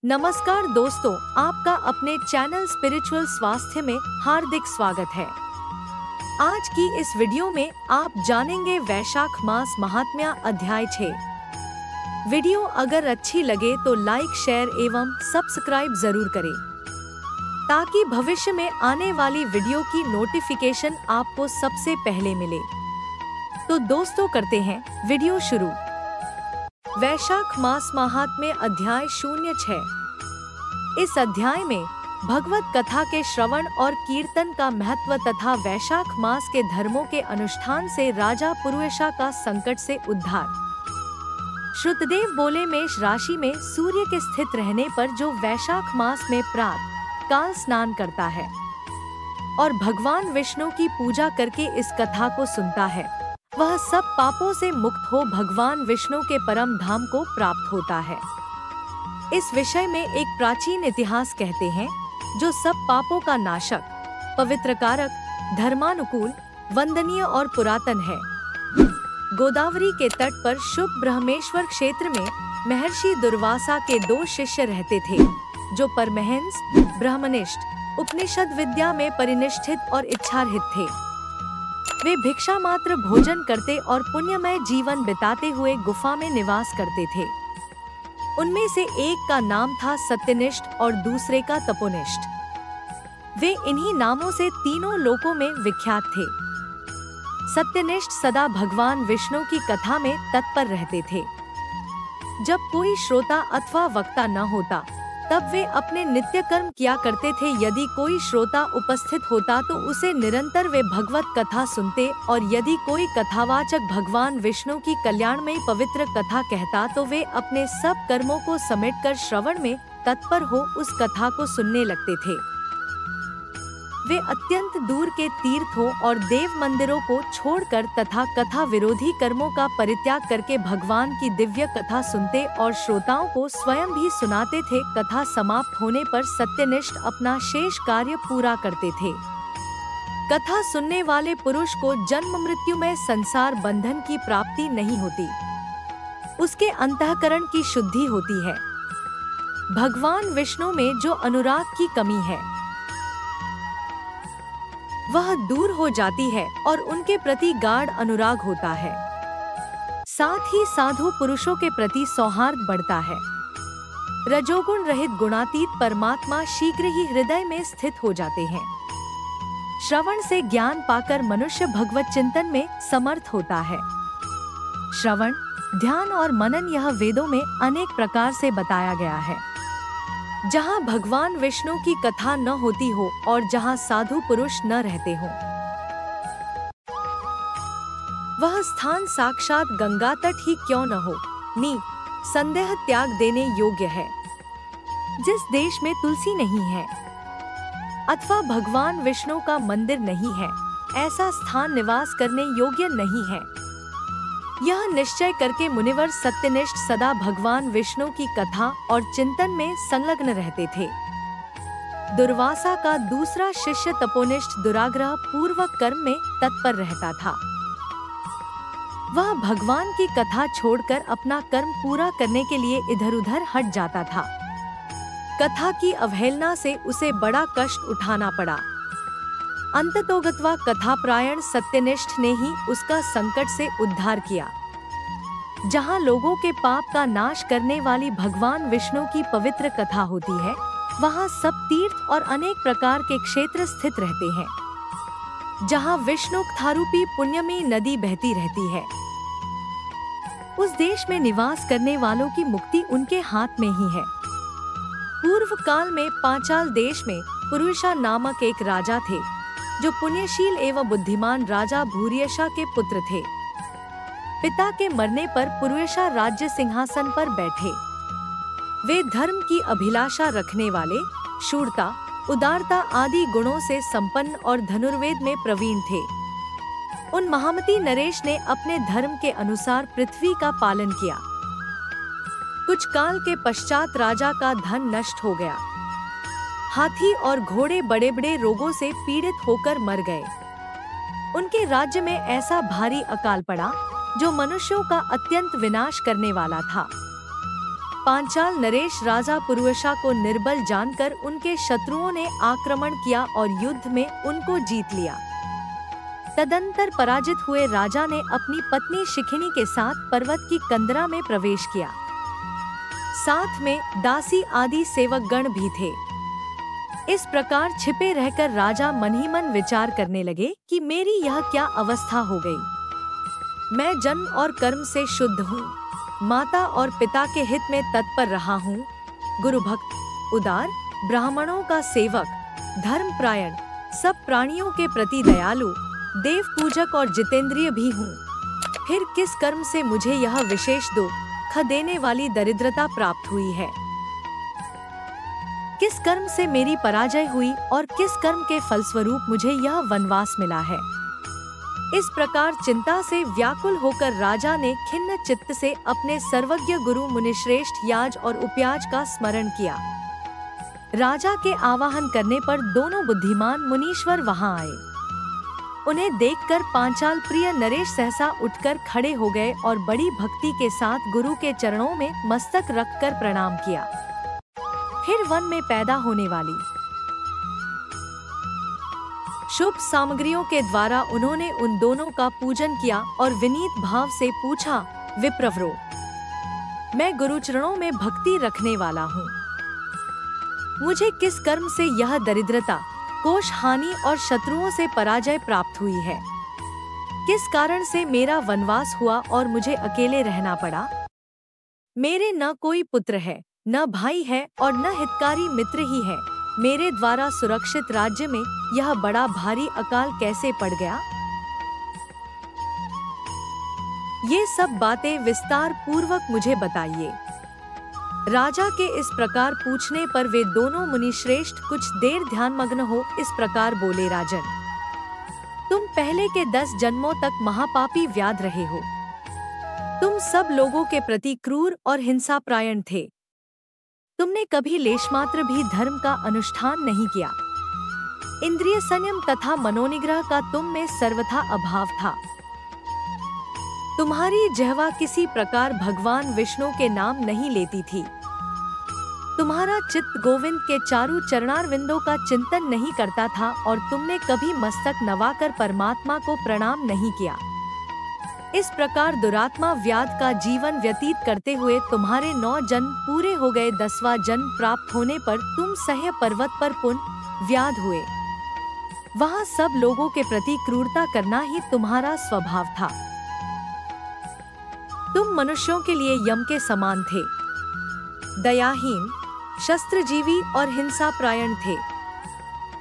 नमस्कार दोस्तों, आपका अपने चैनल स्पिरिचुअल स्वास्थ्य में हार्दिक स्वागत है। आज की इस वीडियो में आप जानेंगे वैशाख मास महात्म्य अध्याय 6। वीडियो अगर अच्छी लगे तो लाइक, शेयर एवं सब्सक्राइब जरूर करें ताकि भविष्य में आने वाली वीडियो की नोटिफिकेशन आपको सबसे पहले मिले। तो दोस्तों करते हैं वीडियो शुरू। वैशाख मास महात्म्य अध्याय 06। इस अध्याय में भगवत कथा के श्रवण और कीर्तन का महत्व तथा वैशाख मास के धर्मों के अनुष्ठान से राजा पुरुषा का संकट से उद्धार। श्रुतदेव बोले, मेष राशि में सूर्य के स्थित रहने पर जो वैशाख मास में प्रातः काल स्नान करता है और भगवान विष्णु की पूजा करके इस कथा को सुनता है, वह सब पापों से मुक्त हो भगवान विष्णु के परम धाम को प्राप्त होता है। इस विषय में एक प्राचीन इतिहास कहते हैं, जो सब पापों का नाशक, पवित्र कारक, धर्मानुकूल, वंदनीय और पुरातन है। गोदावरी के तट पर शुभ ब्रह्मेश्वर क्षेत्र में महर्षि दुर्वासा के 2 शिष्य रहते थे, जो परमहंस, ब्रह्मनिष्ठ, उपनिषद विद्या में परिनिष्ठित और इच्छारहित थे। वे भिक्षा मात्र भोजन करते और पुण्यमय जीवन बिताते हुए गुफा में निवास करते थे। उनमें से एक का नाम था सत्यनिष्ठ और दूसरे का तपोनिष्ठ। वे इन्हीं नामों से तीनों लोकों में विख्यात थे। सत्यनिष्ठ सदा भगवान विष्णु की कथा में तत्पर रहते थे। जब कोई श्रोता अथवा वक्ता न होता तब वे अपने नित्य कर्म किया करते थे। यदि कोई श्रोता उपस्थित होता तो उसे निरंतर वे भगवत कथा सुनते, और यदि कोई कथावाचक भगवान विष्णु की कल्याणमयी पवित्र कथा कहता तो वे अपने सब कर्मों को समेटकर श्रवण में तत्पर हो उस कथा को सुनने लगते थे। वे अत्यंत दूर के तीर्थों और देव मंदिरों को छोड़कर तथा कथा विरोधी कर्मों का परित्याग करके भगवान की दिव्य कथा सुनते और श्रोताओं को स्वयं भी सुनाते थे। कथा समाप्त होने पर सत्यनिष्ठ अपना शेष कार्य पूरा करते थे। कथा सुनने वाले पुरुष को जन्म मृत्यु में संसार बंधन की प्राप्ति नहीं होती, उसके अंतःकरण की शुद्धि होती है। भगवान विष्णु में जो अनुराग की कमी है वह दूर हो जाती है और उनके प्रति गाढ़ अनुराग होता है। साथ ही साधु पुरुषों के प्रति सौहार्द बढ़ता है। रजोगुण रहित गुणातीत परमात्मा शीघ्र ही हृदय में स्थित हो जाते हैं। श्रवण से ज्ञान पाकर मनुष्य भगवत चिंतन में समर्थ होता है। श्रवण, ध्यान और मनन यह वेदों में अनेक प्रकार से बताया गया है। जहाँ भगवान विष्णु की कथा न होती हो और जहाँ साधु पुरुष न रहते हो, वह स्थान साक्षात गंगा तट ही क्यों न हो, संदेह त्याग देने योग्य है। जिस देश में तुलसी नहीं है अथवा भगवान विष्णु का मंदिर नहीं है, ऐसा स्थान निवास करने योग्य नहीं है। यह निश्चय करके मुनिवर सत्यनिष्ठ सदा भगवान विष्णु की कथा और चिंतन में संलग्न रहते थे। दुर्वासा का दूसरा शिष्य तपोनिष्ठ दुराग्रह पूर्वक कर्म में तत्पर रहता था। वह भगवान की कथा छोड़कर अपना कर्म पूरा करने के लिए इधर-उधर हट जाता था। कथा की अवहेलना से उसे बड़ा कष्ट उठाना पड़ा। अंततोगत्वा कथाप्रायण सत्यनिष्ठ ने ही उसका संकट से उद्धार किया। जहाँ लोगों के पाप का नाश करने वाली भगवान विष्णु की पवित्र कथा होती है, वहाँ सब तीर्थ और अनेक प्रकार के क्षेत्र स्थित रहते हैं। जहाँ विष्णु कथारूपी पुण्यमयी नदी बहती रहती है, उस देश में निवास करने वालों की मुक्ति उनके हाथ में ही है। पूर्व काल में पांचाल देश में पुरुषा नामक एक राजा थे, जो पुण्यशील एवं बुद्धिमान राजा भूरियशा के पुत्र थे। पिता के मरने पर पुरुषा राज्य सिंहासन पर बैठे। वे धर्म की अभिलाषा रखने वाले, शूरता, उदारता आदि गुणों से संपन्न और धनुर्वेद में प्रवीण थे। उन महामती नरेश ने अपने धर्म के अनुसार पृथ्वी का पालन किया। कुछ काल के पश्चात राजा का धन नष्ट हो गया। हाथी और घोड़े बड़े बड़े रोगों से पीड़ित होकर मर गए। उनके राज्य में ऐसा भारी अकाल पड़ा जो मनुष्यों का अत्यंत विनाश करने वाला था। पांचाल नरेश राजा पुरुषा को निर्बल जानकर उनके शत्रुओं ने आक्रमण किया और युद्ध में उनको जीत लिया। तदंतर पराजित हुए राजा ने अपनी पत्नी शिखिनी के साथ पर्वत की कंदरा में प्रवेश किया। साथ में दासी आदि सेवक गण भी थे। इस प्रकार छिपे रहकर राजा मन ही मन विचार करने लगे कि मेरी यह क्या अवस्था हो गई। मैं जन्म और कर्म से शुद्ध हूँ, माता और पिता के हित में तत्पर रहा हूँ, गुरु भक्त, उदार, ब्राह्मणों का सेवक, धर्मपरायण, सब प्राणियों के प्रति दयालु, देव पूजक और जितेंद्रिय भी हूँ। फिर किस कर्म से मुझे यह विशेष दुख देने वाली दरिद्रता प्राप्त हुई है? किस कर्म से मेरी पराजय हुई और किस कर्म के फलस्वरूप मुझे यह वनवास मिला है? इस प्रकार चिंता से व्याकुल होकर राजा ने खिन्न चित्त से अपने सर्वज्ञ गुरु मुनिश्रेष्ठ याज और उपयाज का स्मरण किया। राजा के आवाहन करने पर दोनों बुद्धिमान मुनीश्वर वहां आए। उन्हें देखकर पांचाल प्रिय नरेश सहसा उठकर खड़े हो गए और बड़ी भक्ति के साथ गुरु के चरणों में मस्तक रखकर प्रणाम किया। फिर वन में पैदा होने वाली शुभ सामग्रियों के द्वारा उन्होंने उन दोनों का पूजन किया और विनीत भाव से पूछा, विप्रवरो, मैं गुरुचरणों में भक्ति रखने वाला हूँ। मुझे किस कर्म से यह दरिद्रता, कोष हानि और शत्रुओं से पराजय प्राप्त हुई है? किस कारण से मेरा वनवास हुआ और मुझे अकेले रहना पड़ा? मेरे न कोई पुत्र है, न भाई है और न हितकारी मित्र ही है। मेरे द्वारा सुरक्षित राज्य में यह बड़ा भारी अकाल कैसे पड़ गया? ये सब बातें विस्तार पूर्वक मुझे बताइए। राजा के इस प्रकार पूछने पर वे दोनों मुनिश्रेष्ठ कुछ देर ध्यानमग्न हो इस प्रकार बोले, राजन, तुम पहले के 10 जन्मों तक महापापी व्याध रहे हो। तुम सब लोगों के प्रति क्रूर और हिंसापरायण थे। तुमने कभी लेशमात्र भी धर्म का अनुष्ठान नहीं किया। इंद्रिय संयम तथा मनोनिग्रह का तुम में सर्वथा अभाव था। तुम्हारी जिह्वा किसी प्रकार भगवान विष्णु के नाम नहीं लेती थी। तुम्हारा चित्त गोविंद के चारु चरणारविंदों का चिंतन नहीं करता था और तुमने कभी मस्तक नवाकर परमात्मा को प्रणाम नहीं किया। इस प्रकार दुरात्मा व्याध का जीवन व्यतीत करते हुए तुम्हारे 9 जन्म पूरे हो गए। 10वां जन्म प्राप्त होने पर तुम सह्य पर्वत पर पुनः व्याध हुए। वहाँ सब लोगों के प्रति क्रूरता करना ही तुम्हारा स्वभाव था। तुम मनुष्यों के लिए यम के समान थे, दयाहीन, शस्त्रजीवी और हिंसापरायण थे।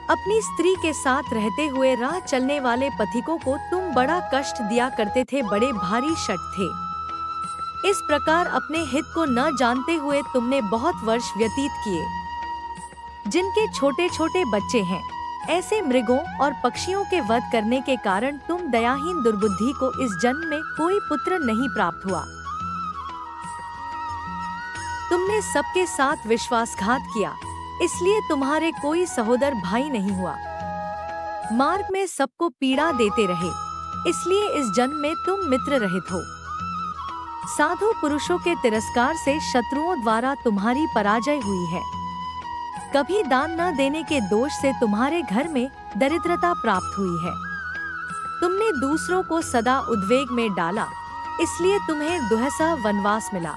अपनी स्त्री के साथ रहते हुए राह चलने वाले पथिकों को तुम बड़ा कष्ट दिया करते थे, बड़े भारी शठ थे। इस प्रकार अपने हित को न जानते हुए तुमने बहुत वर्ष व्यतीत किए। जिनके छोटे छोटे बच्चे हैं, ऐसे मृगों और पक्षियों के वध करने के कारण तुम दयाहीन दुर्बुद्धि को इस जन्म में कोई पुत्र नहीं प्राप्त हुआ। तुमने सबके साथ विश्वासघात किया, इसलिए तुम्हारे कोई सहोदर भाई नहीं हुआ। मार्ग में सबको पीड़ा देते रहे, इसलिए इस जन्म में तुम मित्र रहित हो। साधु पुरुषों के तिरस्कार से शत्रुओं द्वारा तुम्हारी पराजय हुई है। कभी दान न देने के दोष से तुम्हारे घर में दरिद्रता प्राप्त हुई है। तुमने दूसरों को सदा उद्वेग में डाला, इसलिए तुम्हें दुहसा वनवास मिला।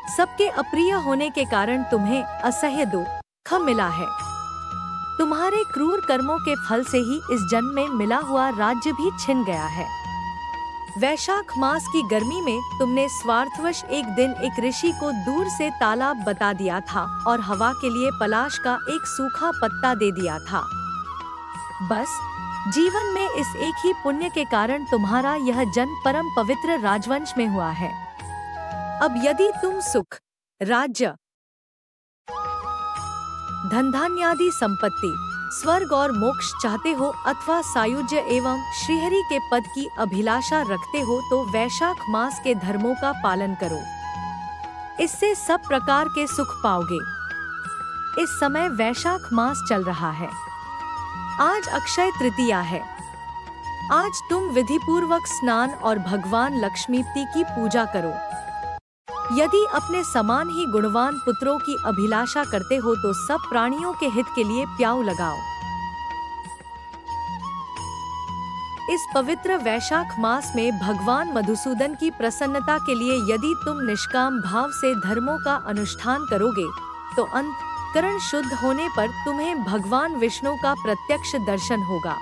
सबके अप्रिय होने के कारण तुम्हें असह्य दुख मिला है। तुम्हारे क्रूर कर्मों के फल से ही इस जन्म में मिला हुआ राज्य भी छिन गया है। वैशाख मास की गर्मी में तुमने स्वार्थवश एक दिन एक ऋषि को दूर से तालाब बता दिया था और हवा के लिए पलाश का एक सूखा पत्ता दे दिया था। बस जीवन में इस एक ही पुण्य के कारण तुम्हारा यह जन्म परम पवित्र राजवंश में हुआ है। अब यदि तुम सुख, राज्य, धनधान्यादि संपत्ति, स्वर्ग और मोक्ष चाहते हो अथवा सायुज्य एवं श्रीहरि के पद की अभिलाषा रखते हो तो वैशाख मास के धर्मों का पालन करो। इससे सब प्रकार के सुख पाओगे। इस समय वैशाख मास चल रहा है। आज अक्षय तृतीया है। आज तुम विधिपूर्वक स्नान और भगवान लक्ष्मीपति की पूजा करो। यदि अपने समान ही गुणवान पुत्रों की अभिलाषा करते हो तो सब प्राणियों के हित के लिए प्याऊ लगाओ। इस पवित्र वैशाख मास में भगवान मधुसूदन की प्रसन्नता के लिए यदि तुम निष्काम भाव से धर्मों का अनुष्ठान करोगे तो अंतःकरण शुद्ध होने पर तुम्हें भगवान विष्णु का प्रत्यक्ष दर्शन होगा।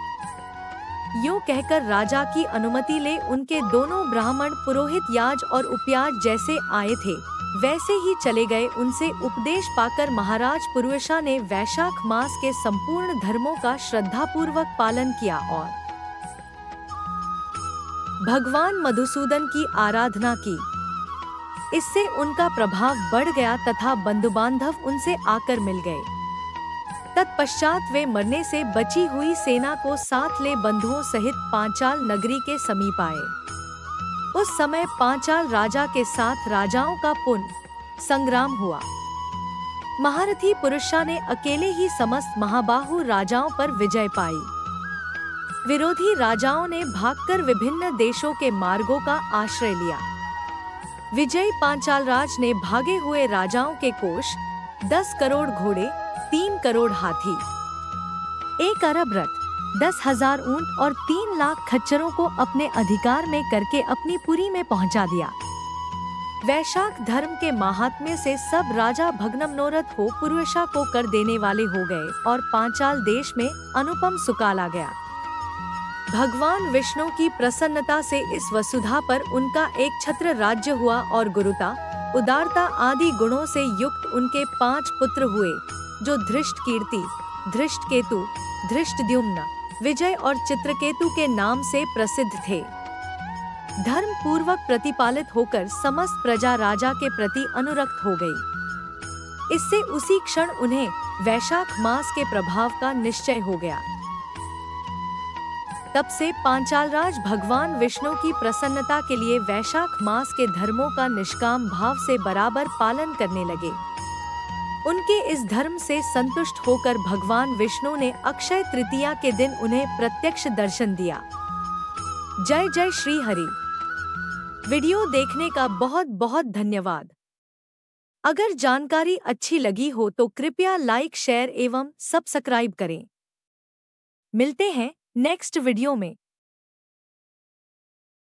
यूं कहकर राजा की अनुमति ले उनके दोनों ब्राह्मण पुरोहित याज और उपयाज जैसे आए थे वैसे ही चले गए। उनसे उपदेश पाकर महाराज पुरुषा ने वैशाख मास के संपूर्ण धर्मों का श्रद्धापूर्वक पालन किया और भगवान मधुसूदन की आराधना की। इससे उनका प्रभाव बढ़ गया तथा बंधुबांधव उनसे आकर मिल गए। तत्पश्चात वे मरने से बची हुई सेना को साथ ले बंधुओं सहित पांचाल नगरी के समीप आए। उस समय पांचाल राजा के साथ राजाओं का पुनः संग्राम हुआ। महारथी पुरुषा ने अकेले ही समस्त महाबाहु राजाओं पर विजय पाई। विरोधी राजाओं ने भागकर विभिन्न देशों के मार्गों का आश्रय लिया। विजयी पांचालराज ने भागे हुए राजाओं के कोष 10 करोड़ घोड़े, 3 करोड़ हाथी, 1 अरब रथ, 10,000 ऊंट और 3 लाख खच्चरों को अपने अधिकार में करके अपनी पुरी में पहुंचा दिया। वैशाख धर्म के महात्म्य से सब राजा भग्नमनोरथ हो पुरुषा को कर देने वाले हो गए और पांचाल देश में अनुपम सुकाल आ गया। भगवान विष्णु की प्रसन्नता से इस वसुधा पर उनका एक छत्र राज्य हुआ और गुरुता, उदारता आदि गुणों से युक्त उनके 5 पुत्र हुए जो धृष्टकीर्ति, धृष्टकेतु, धृष्टद्युम्न, विजय और चित्रकेतु के नाम से प्रसिद्ध थे। धर्म पूर्वक प्रतिपालित होकर समस्त प्रजा राजा के प्रति अनुरक्त हो गई। इससे उसी क्षण उन्हें वैशाख मास के प्रभाव का निश्चय हो गया। तब से पांचालराज भगवान विष्णु की प्रसन्नता के लिए वैशाख मास के धर्मों का निष्काम भाव से बराबर पालन करने लगे। उनके इस धर्म से संतुष्ट होकर भगवान विष्णु ने अक्षय तृतीया के दिन उन्हें प्रत्यक्ष दर्शन दिया। जय जय श्री हरि। वीडियो देखने का बहुत बहुत धन्यवाद। अगर जानकारी अच्छी लगी हो तो कृपया लाइक, शेयर एवं सब्सक्राइब करें। मिलते हैं नेक्स्ट वीडियो में।